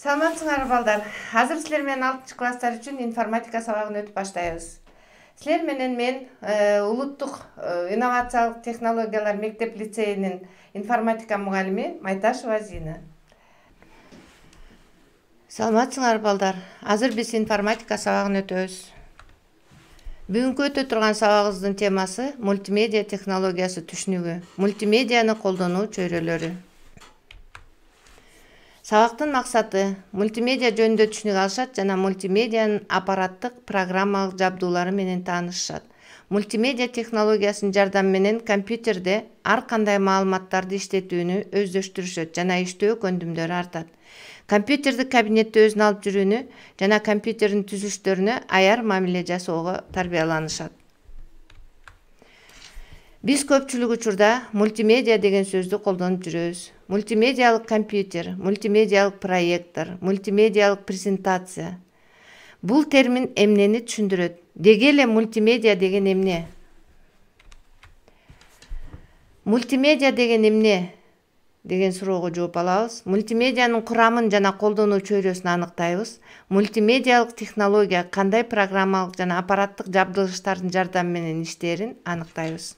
Саламатсыңарбы балдар. Азыр силер менен 6 класстар үчүн информатика сабагын өтүп баштайбыз. Силер менен мен улуттук инновациялык технологиялар мектеп лицейинин информатика мугалими Майташева Зина. Саламатсыңарбы балдар. Азыр биз информатика сабагын өтөбүз. Бүгүнкү өтө турган сабагыбыздын темасы мультимедиа технологиясы түшүнүгү, мультимедианы колдонуу чөйрөлөрү. Сабактын максаты мультимедиа жөнүндө түшүнүк алышат жана мультимедианын аппараттык программалык жабдуулары менен таанышышат. Мультимедиа технологиясынын жардамы менен компьютерде ар кандай маалыматтарды иштетүүнү өздөштүрүшөт жана иштөө көндүмдөрү артат. Компьютердик кабинетте өзүн алып жүрүүнү жана компьютердин түзүлүштөрүнө аяр мамиле жасоого тарбияланышат. Биз көпчүлүк учурда мультимедиа деген сөздү колдонуп жүрөбүз. Мультимедиалык компьютер, мультимедиалык проектор, мультимедиалык презентация. Бул термин эмнени түшүндүрөт? Деги эле мультимедиа деген эмне? Мультимедиа деген эмне? Деген суроого жооп алабыз. Мультимедианын курамын жана колдонуу чөйрөсүн аныктайбыз. Мультимедиалык технология кандай программалык жана аппараттык жабдылыштардын жардамы менен иштерин аныктайбыз.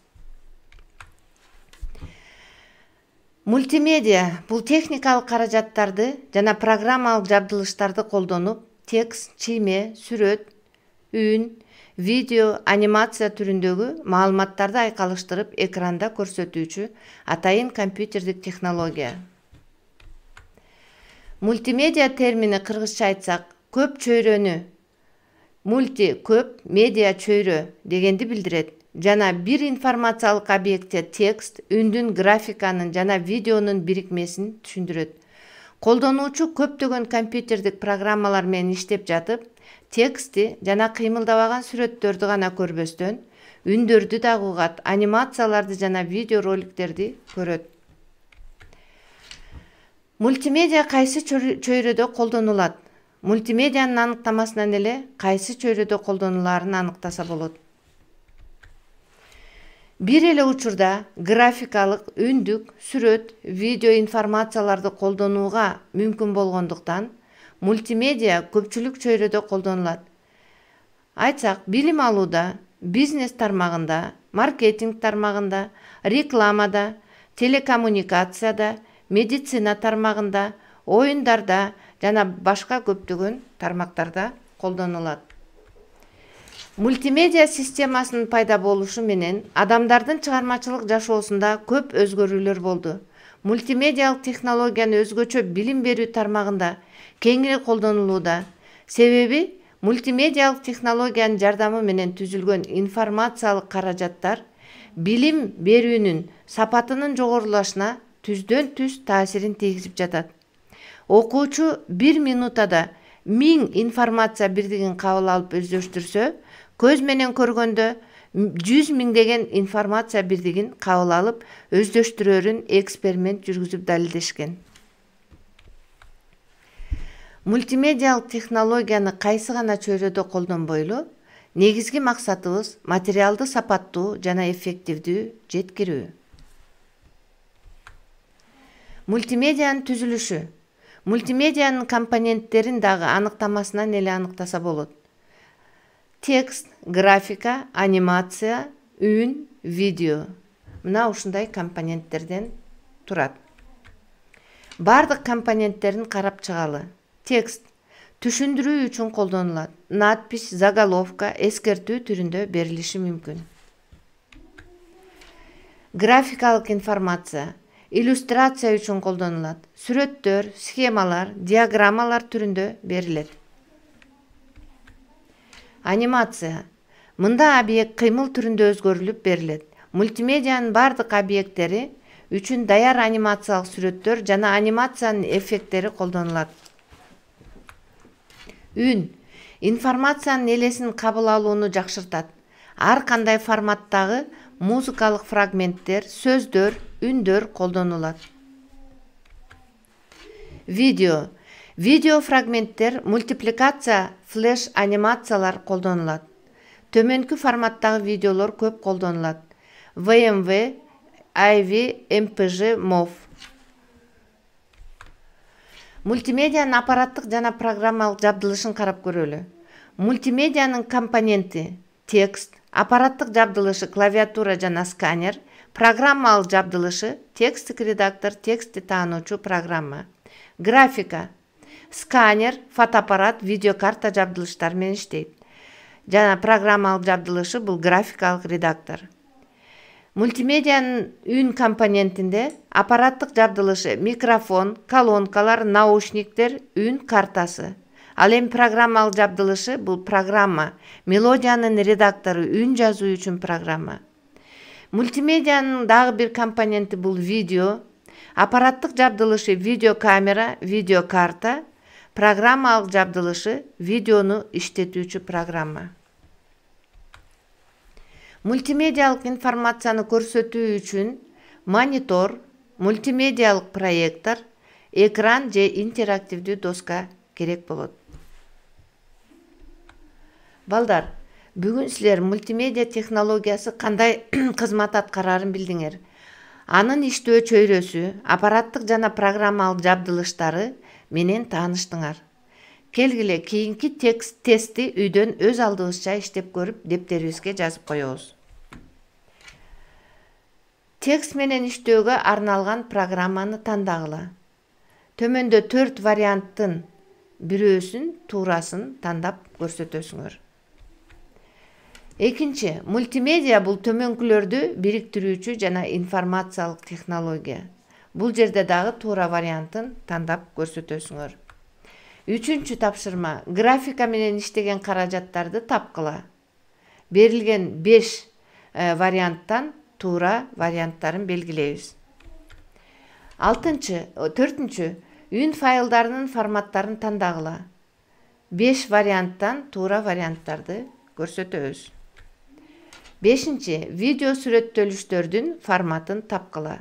Мультимедиа бул техникалык каражаттарды жана программалык жабдылыштарды колдонуп, текст, чийме, сүрөт, үн, видео, анимация түрүндөгү маалыматтарды айкалыштырып экранда көрсөтүүчү атайын компьютердик технология. Мультимедиа термини кыргызча айтсак, көп чөйрөнү, мульти көп, медиа чөйрө дегенди билдирет. Жана бир информациялык объектте текст, үндүн, графиканын жана видеонун бирикмесин түшүндүрөт. Колдонуучу көптөгөн компьютердик программалар менен иштеп жатып, текстти жана кыймылдабаган сүрөттөрдү гана көрбөстөн, үндөрдү дагы угат, анимацияларды жана видеороликтерди көрөт. Мультимедиа кайсы чөйрөдө колдонулат? Мультимедианын аныктамасынан эле кайсы чөйрөдө колдонулаарын аныктаса болот. Бир эле учурда графикалык, үндүк, сүрөт, видео информацияларды колдонууга мүмкүн болгондуктан, мультимедиа көпчүлүк чөйрөдө колдонулат. Айтсак, билим алууда, бизнес тармагында, маркетинг тармагында, рекламада, телекоммуникацияда, медицина тармагында, оюндарда жана башка көптөгөн тармактарда колдонулат. Мультимедиа системасынын пайда болушу менен адамдардын чыгармачылык жашоосунда көп өзгөрүүлөр болду. Мультимедиалык технологияны өзгөчө билим берүү тармагында кеңири колдонулууда. Себеби мультимедиалык технологиянын жардамы менен түзүлгөн информациялык каражаттар билим берүүнүн сапатынын жогорулашына түздөн түз таасирин тийгизип жатат. Окуучу 1 минутада 1000 информация бирдигин кабыл алып өздөштүрсө, көз менен көргөндө 100 миңдеген информация бирдигин кабыл алып өздөштүрөрүн эксперимент жүргүзүп далилдешкен. Мультимедиалык технологияны кайсы гана чөйрөдө колдонбойлу, негизги максатыбыз материалды сапаттуу жана эффективдүү жеткирүү. Мультимедианын түзүлүшү. Мультимедианын компоненттерин дагы аныктамасынан эле аныктаса болот. Текст, графика, анимация, үн, видео. Мына ушундай компоненттерден турат. Бардык компоненттерин карап чыгалы. Текст түшүндүрүү үчүн колдонулат. Надпись, заголовка, эскертүү түрүндө берилиши мүмкүн. Графикалык информация иллюстрация үчүн колдонулат. Сүрөттөр, схемалар, диаграммалар түрүндө берилет. Анимация. Мында объект кыймыл түрүндө өзгөрүлүп берилет. Мультимедианын бардык объекттери үчүн даяр анимациялык сүрөттөр жана анимациянын эффекттери колдонулат. Үн. Информациянын элесин кабыл алууну жакшыртат. Ар кандай форматтагы музыкалык фрагменттер, сөздөр, үндөр колдонулат. Видео. Видео фрагменттер, мультипликация, флеш анимациялар колдонулат. Төмөнкү форматтагы видеолор көп колдонулат. VMV, AV, MPG, MOV. Мультимедианын аппараттык жана программалык жабдылышын карап көрөлү. Мультимедианын компоненти текст, аппараттык жабдылышы клавиатура жана сканер, программалык жабдылышы тексттик редактор, текстти таануучу программа. Графика сканер, фотоаппарат, видеокарта жабдылыштары менен иштейт. Жана программалык жабдылышы бул графикалык редактор. Мультимедианын үн компонентинде аппараттык жабдылышы микрофон, колонкалар, наушниктер, үн картасы. Ал эми программалык жабдылышы бул программа, мелодиянын редактору, үн жазуу үчүн программа. Мультимедианын дагы бир компоненти бул видео. Аппараттык жабдылышы видеокамера, видеокарта, программалык жабдылышы видеону иштетүүчү программа. Мультимедиалык информацияны көрсөтүү үчүн монитор, мультимедиалык проектор, экран же интерактивдүү доска керек болот. Балдар, бүгүн силер мультимедиа технологиясы кандай кызмат аткарарын билдиңер. Анын иштөө чөйрөсү, аппараттык жана программалык жабдылыштары менен тааныштыңар. Келгиле кийинки тестти үйдөн өз алдыбызча иштеп көрүп, дептерибизге жазып коебуз. Текст менен иштөөгө арналган программаны тандагыла. Төмөндө 4 варианттын бирөөсүн туурасын тандап көрсөтөсүңөр. Экинчи, мультимедиа бул төмөнкүлөрдү бириктирүүчү жана информациялык технология. Бул жерде дагы туура вариантын тандап көрсөтөсүңөр. Үчүнчү тапшырма, графика менен иштеген каражаттарды тапкыла. Берилген 5 варианттан туура варианттарын белгилейбиз. Төртүнчү, үн файлдарынын форматтарын тандагыла. 5 варианттан туура варианттарды көрсөтөбүз. 5. Видео сүрөттөлүштөрдүн форматын тапкыла.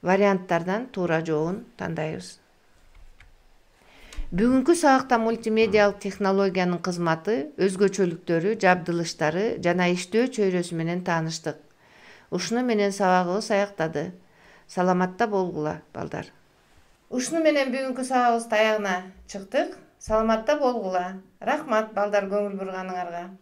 Варианттардан туура жообун тандайбыз. Бүгүнкү сабакта мультимедиалык технологиянын кызматы, өзгөчөлүктөрү, жабдылыштары жана иштөө чөйрөсү менен тааныштык. Ушуну менен сабагыбыз аяктады. Саламатта болгула, балдар. Ушуну менен бүгүнкү сабагыбыз аягына чыктык. Саламатта болгула. Рахмат, балдар, көңүл бурганыңарга.